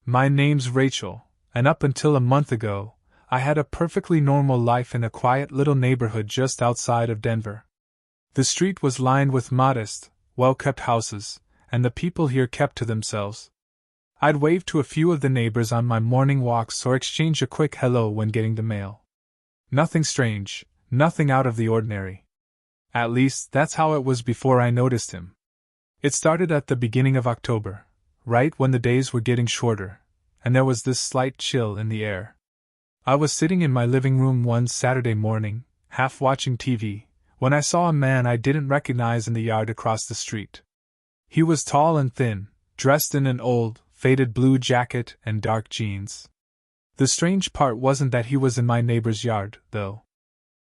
My name's Rachel, and up until a month ago, I had a perfectly normal life in a quiet little neighborhood just outside of Denver. The street was lined with modest, well-kept houses, and the people here kept to themselves. I'd wave to a few of the neighbors on my morning walks or exchange a quick hello when getting the mail. Nothing strange, nothing out of the ordinary. At least, that's how it was before I noticed him. It started at the beginning of October, right when the days were getting shorter, and there was this slight chill in the air. I was sitting in my living room one Saturday morning, half watching TV, when I saw a man I didn't recognize in the yard across the street. He was tall and thin, dressed in an old, faded blue jacket and dark jeans. The strange part wasn't that he was in my neighbor's yard, though.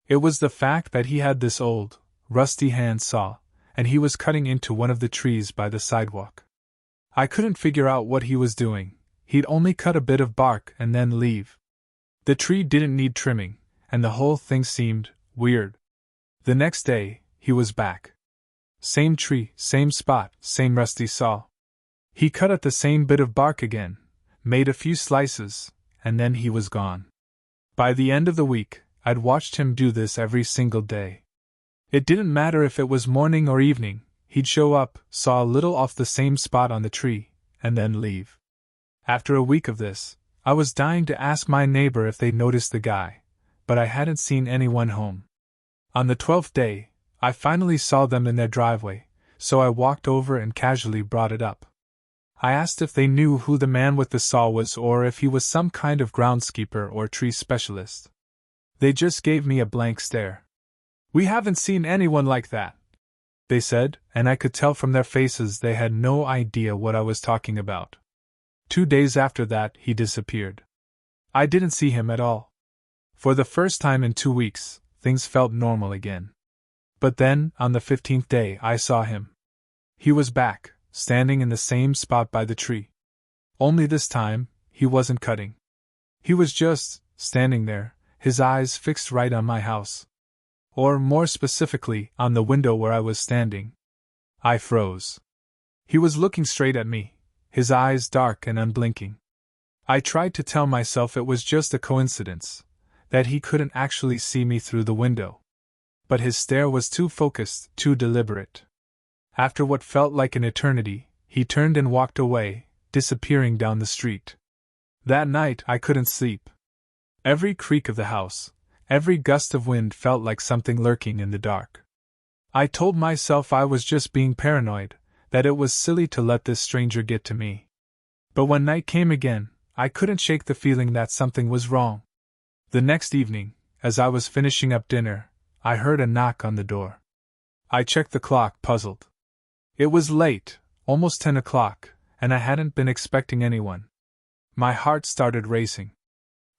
It was the fact that he had this old, rusty hand saw, and he was cutting into one of the trees by the sidewalk. I couldn't figure out what he was doing. He'd only cut a bit of bark and then leave. The tree didn't need trimming, and the whole thing seemed weird. The next day, he was back. Same tree, same spot, same rusty saw. He cut at the same bit of bark again, made a few slices, and then he was gone. By the end of the week, I'd watched him do this every single day. It didn't matter if it was morning or evening, he'd show up, saw a little off the same spot on the tree, and then leave. After a week of this, I was dying to ask my neighbor if they'd noticed the guy, but I hadn't seen anyone home. On the 12th day, I finally saw them in their driveway, so I walked over and casually brought it up. I asked if they knew who the man with the saw was or if he was some kind of groundskeeper or tree specialist. They just gave me a blank stare. "We haven't seen anyone like that," they said, and I could tell from their faces they had no idea what I was talking about. 2 days after that, he disappeared. I didn't see him at all. For the first time in 2 weeks, things felt normal again. But then, on the 15th day, I saw him. He was back, standing in the same spot by the tree. Only this time, he wasn't cutting. He was just standing there, his eyes fixed right on my house. Or, more specifically, on the window where I was standing. I froze. He was looking straight at me, his eyes dark and unblinking. I tried to tell myself it was just a coincidence, that he couldn't actually see me through the window. But his stare was too focused, too deliberate. After what felt like an eternity, he turned and walked away, disappearing down the street. That night I couldn't sleep. Every creak of the house, every gust of wind felt like something lurking in the dark. I told myself I was just being paranoid, that it was silly to let this stranger get to me. But when night came again, I couldn't shake the feeling that something was wrong. The next evening, as I was finishing up dinner, I heard a knock on the door. I checked the clock, puzzled. It was late, almost 10 o'clock, and I hadn't been expecting anyone. My heart started racing.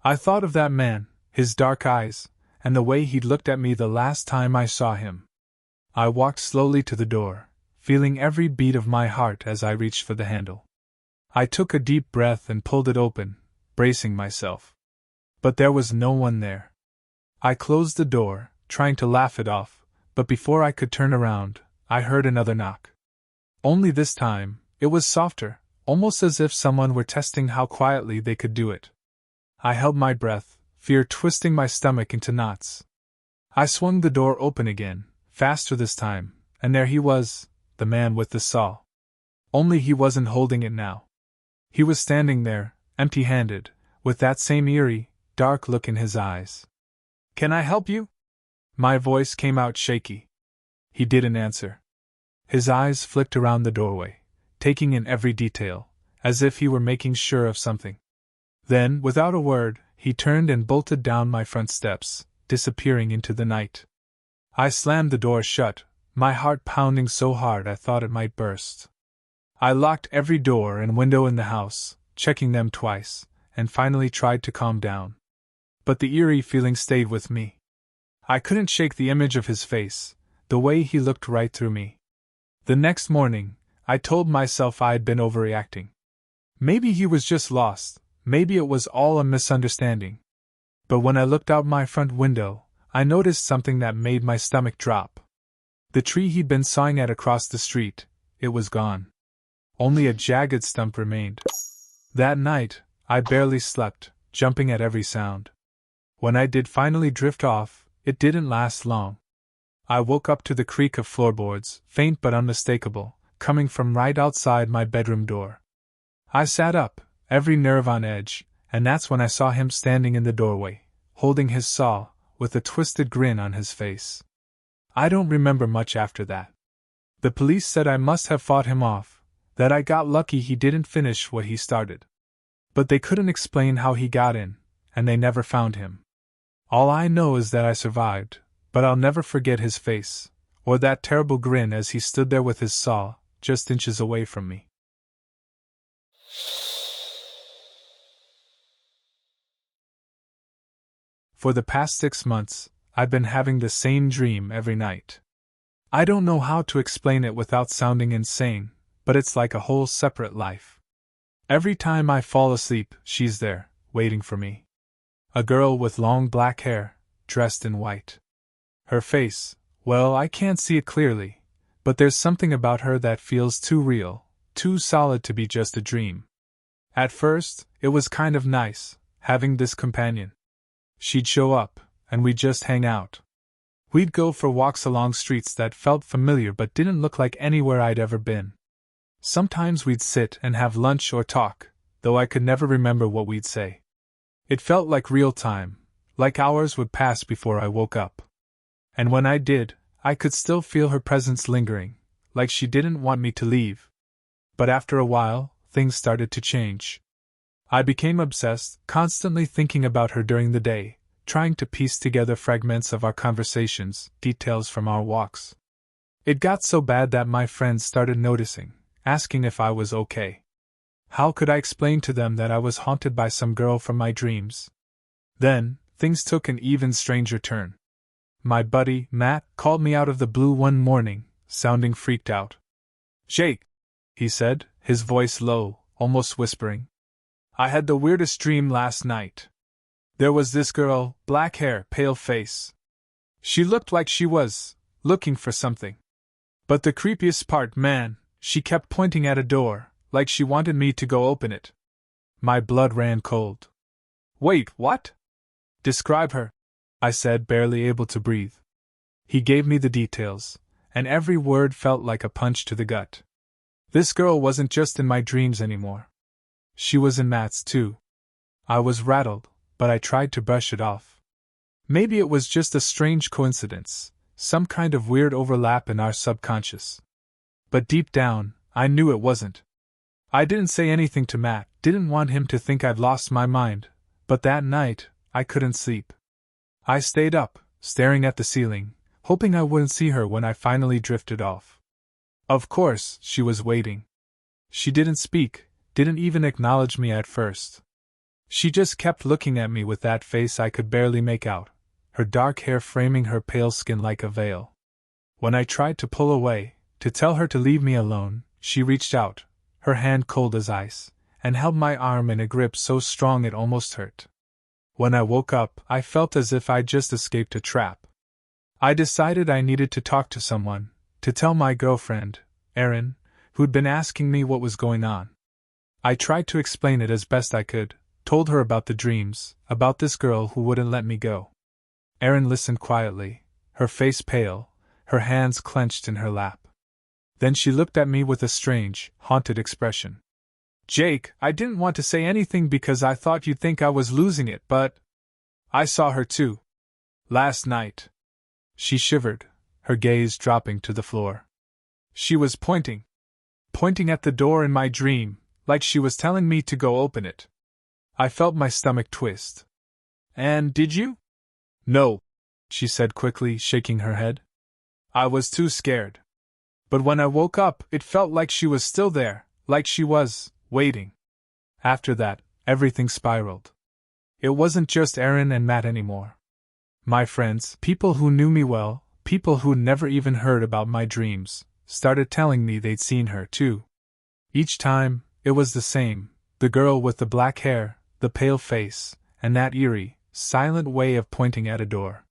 I thought of that man, his dark eyes, and the way he'd looked at me the last time I saw him. I walked slowly to the door, feeling every beat of my heart as I reached for the handle. I took a deep breath and pulled it open, bracing myself. But there was no one there. I closed the door, trying to laugh it off, but before I could turn around, I heard another knock. Only this time, it was softer, almost as if someone were testing how quietly they could do it. I held my breath, fear twisting my stomach into knots. I swung the door open again, faster this time, and there he was, the man with the saw. Only he wasn't holding it now. He was standing there, empty-handed, with that same eerie, dark look in his eyes. "Can I help you?" My voice came out shaky. He didn't answer. His eyes flicked around the doorway, taking in every detail, as if he were making sure of something. Then, without a word, he turned and bolted down my front steps, disappearing into the night. I slammed the door shut, my heart pounding so hard I thought it might burst. I locked every door and window in the house, checking them twice, and finally tried to calm down. But the eerie feeling stayed with me. I couldn't shake the image of his face, the way he looked right through me. The next morning, I told myself I had been overreacting. Maybe he was just lost, maybe it was all a misunderstanding. But when I looked out my front window, I noticed something that made my stomach drop. The tree he'd been sawing at across the street, it was gone. Only a jagged stump remained. That night, I barely slept, jumping at every sound. When I did finally drift off, it didn't last long. I woke up to the creak of floorboards, faint but unmistakable, coming from right outside my bedroom door. I sat up, every nerve on edge, and that's when I saw him standing in the doorway, holding his saw, with a twisted grin on his face. I don't remember much after that. The police said I must have fought him off, that I got lucky he didn't finish what he started. But they couldn't explain how he got in, and they never found him. All I know is that I survived, but I'll never forget his face, or that terrible grin as he stood there with his saw, just inches away from me. For the past 6 months, I've been having the same dream every night. I don't know how to explain it without sounding insane, but it's like a whole separate life. Every time I fall asleep, she's there, waiting for me. A girl with long black hair, dressed in white. Her face, well, I can't see it clearly, but there's something about her that feels too real, too solid to be just a dream. At first, it was kind of nice, having this companion. She'd show up, and we'd just hang out. We'd go for walks along streets that felt familiar but didn't look like anywhere I'd ever been. Sometimes we'd sit and have lunch or talk, though I could never remember what we'd say. It felt like real time, like hours would pass before I woke up. And when I did, I could still feel her presence lingering, like she didn't want me to leave. But after a while, things started to change. I became obsessed, constantly thinking about her during the day, trying to piece together fragments of our conversations, details from our walks. It got so bad that my friends started noticing, asking if I was okay. How could I explain to them that I was haunted by some girl from my dreams? Then, things took an even stranger turn. My buddy, Matt, called me out of the blue one morning, sounding freaked out. "Jake," he said, his voice low, almost whispering. "I had the weirdest dream last night. There was this girl, black hair, pale face. She looked like she was looking for something. But the creepiest part, man, she kept pointing at a door, like she wanted me to go open it." My blood ran cold. "Wait, what? Describe her," I said, barely able to breathe. He gave me the details, and every word felt like a punch to the gut. This girl wasn't just in my dreams anymore. She was in Matt's too. I was rattled, but I tried to brush it off. Maybe it was just a strange coincidence, some kind of weird overlap in our subconscious. But deep down, I knew it wasn't. I didn't say anything to Matt, didn't want him to think I'd lost my mind, but that night, I couldn't sleep. I stayed up, staring at the ceiling, hoping I wouldn't see her when I finally drifted off. Of course, she was waiting. She didn't speak, didn't even acknowledge me at first. She just kept looking at me with that face I could barely make out, her dark hair framing her pale skin like a veil. When I tried to pull away, to tell her to leave me alone, she reached out, her hand cold as ice, and held my arm in a grip so strong it almost hurt. When I woke up, I felt as if I'd just escaped a trap. I decided I needed to talk to someone, to tell my girlfriend, Erin, who'd been asking me what was going on. I tried to explain it as best I could, told her about the dreams, about this girl who wouldn't let me go. Erin listened quietly, her face pale, her hands clenched in her lap. Then she looked at me with a strange, haunted expression. "Jake, I didn't want to say anything because I thought you'd think I was losing it, but I saw her too. Last night." She shivered, her gaze dropping to the floor. "She was pointing at the door in my dream, like she was telling me to go open it." I felt my stomach twist. "And did you?" "No," she said quickly, shaking her head. "I was too scared. But when I woke up, it felt like she was still there, like she was waiting." After that, everything spiraled. It wasn't just Erin and Matt anymore. My friends, people who knew me well, people who'd never even heard about my dreams, started telling me they'd seen her too. Each time, it was the same, the girl with the black hair, the pale face, and that eerie, silent way of pointing at a door.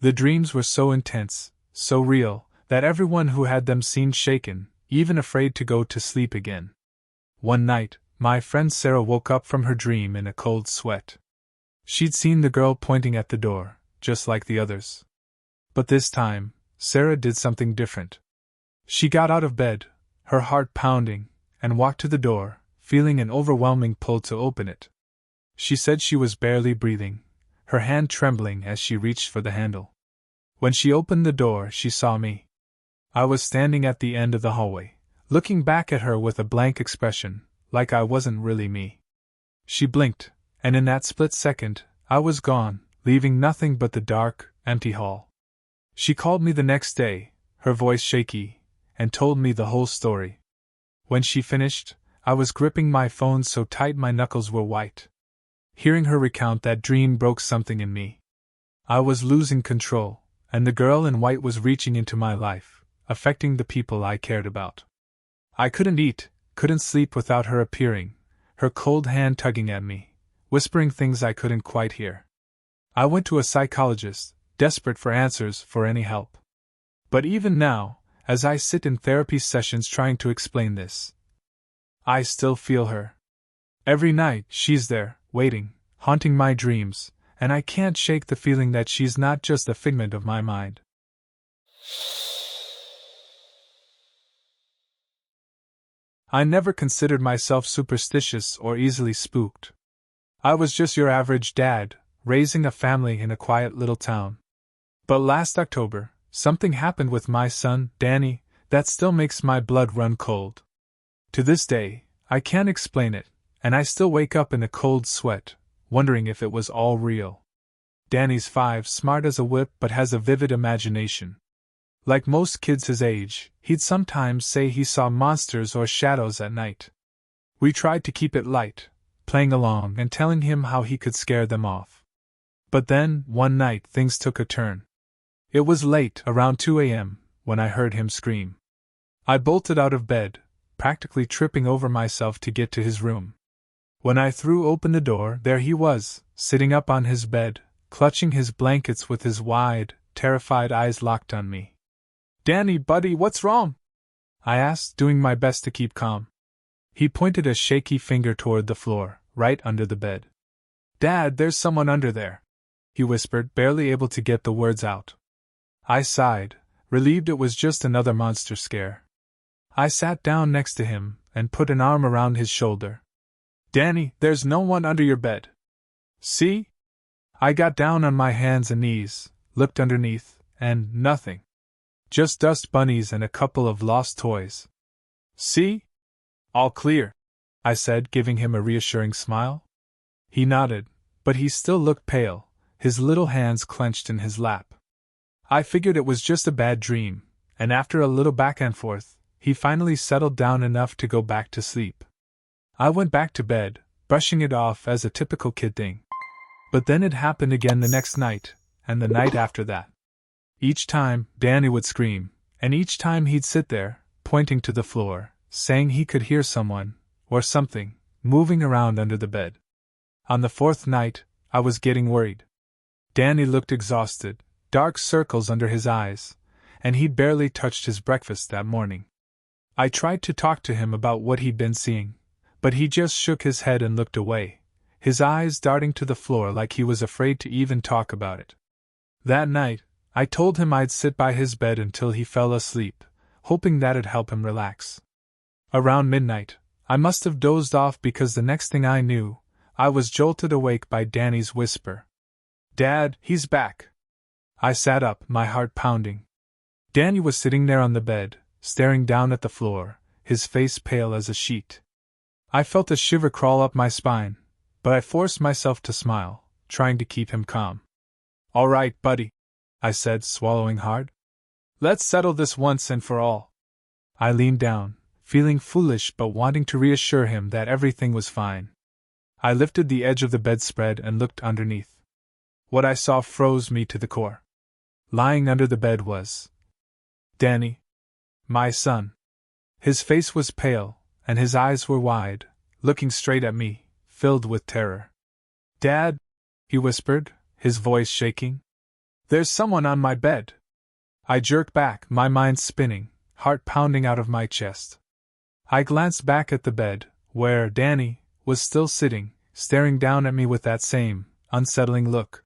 The dreams were so intense, so real, that everyone who had them seemed shaken, even afraid to go to sleep again. One night, my friend Sarah woke up from her dream in a cold sweat. She'd seen the girl pointing at the door, just like the others. But this time, Sarah did something different. She got out of bed, her heart pounding, and walked to the door, feeling an overwhelming pull to open it. She said she was barely breathing, her hand trembling as she reached for the handle. When she opened the door, she saw me. I was standing at the end of the hallway, looking back at her with a blank expression, like I wasn't really me. She blinked, and in that split second, I was gone, leaving nothing but the dark, empty hall. She called me the next day, her voice shaky, and told me the whole story. When she finished, I was gripping my phone so tight my knuckles were white. Hearing her recount that dream broke something in me. I was losing control, and the girl in white was reaching into my life, affecting the people I cared about. I couldn't eat, couldn't sleep without her appearing, her cold hand tugging at me, whispering things I couldn't quite hear. I went to a psychologist, desperate for answers, for any help. But even now, as I sit in therapy sessions trying to explain this, I still feel her. Every night, she's there, waiting, haunting my dreams, and I can't shake the feeling that she's not just a figment of my mind. I never considered myself superstitious or easily spooked. I was just your average dad, raising a family in a quiet little town. But last October, something happened with my son, Danny, that still makes my blood run cold. To this day, I can't explain it, and I still wake up in a cold sweat, wondering if it was all real. Danny's 5, smart as a whip but has a vivid imagination. Like most kids his age, he'd sometimes say he saw monsters or shadows at night. We tried to keep it light, playing along and telling him how he could scare them off. But then, one night, things took a turn. It was late, around 2 a.m., when I heard him scream. I bolted out of bed, practically tripping over myself to get to his room. When I threw open the door, there he was, sitting up on his bed, clutching his blankets with his wide, terrified eyes locked on me. "Danny, buddy, what's wrong?" I asked, doing my best to keep calm. He pointed a shaky finger toward the floor, right under the bed. "Dad, there's someone under there," he whispered, barely able to get the words out. I sighed, relieved it was just another monster scare. I sat down next to him and put an arm around his shoulder. "Danny, there's no one under your bed. See?" I got down on my hands and knees, looked underneath, and nothing. Just dust bunnies and a couple of lost toys. "See? All clear," I said, giving him a reassuring smile. He nodded, but he still looked pale, his little hands clenched in his lap. I figured it was just a bad dream, and after a little back and forth, he finally settled down enough to go back to sleep. I went back to bed, brushing it off as a typical kid thing. But then it happened again the next night, and the night after that. Each time, Danny would scream, and each time he'd sit there, pointing to the floor, saying he could hear someone, or something, moving around under the bed. On the fourth night, I was getting worried. Danny looked exhausted, dark circles under his eyes, and he'd barely touched his breakfast that morning. I tried to talk to him about what he'd been seeing, but he just shook his head and looked away, his eyes darting to the floor like he was afraid to even talk about it. That night, I told him I'd sit by his bed until he fell asleep, hoping that'd help him relax. Around midnight, I must have dozed off because the next thing I knew, I was jolted awake by Danny's whisper. "Dad, he's back." I sat up, my heart pounding. Danny was sitting there on the bed, staring down at the floor, his face pale as a sheet. I felt a shiver crawl up my spine, but I forced myself to smile, trying to keep him calm. "All right, buddy," I said, swallowing hard. "Let's settle this once and for all." I leaned down, feeling foolish but wanting to reassure him that everything was fine. I lifted the edge of the bedspread and looked underneath. What I saw froze me to the core. Lying under the bed was Danny, my son. His face was pale, and his eyes were wide, looking straight at me, filled with terror. "Dad," he whispered, his voice shaking. "There's someone on my bed." I jerked back, my mind spinning, heart pounding out of my chest. I glanced back at the bed, where Danny was still sitting, staring down at me with that same unsettling look.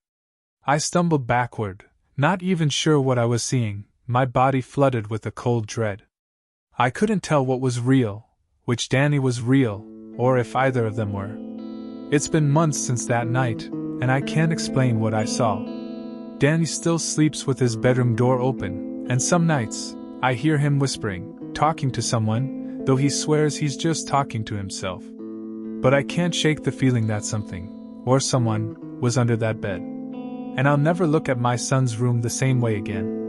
I stumbled backward, not even sure what I was seeing, my body flooded with a cold dread. I couldn't tell what was real, which Danny was real, or if either of them were. It's been months since that night, and I can't explain what I saw. Danny still sleeps with his bedroom door open, and some nights, I hear him whispering, talking to someone, though he swears he's just talking to himself. But I can't shake the feeling that something, or someone, was under that bed. And I'll never look at my son's room the same way again.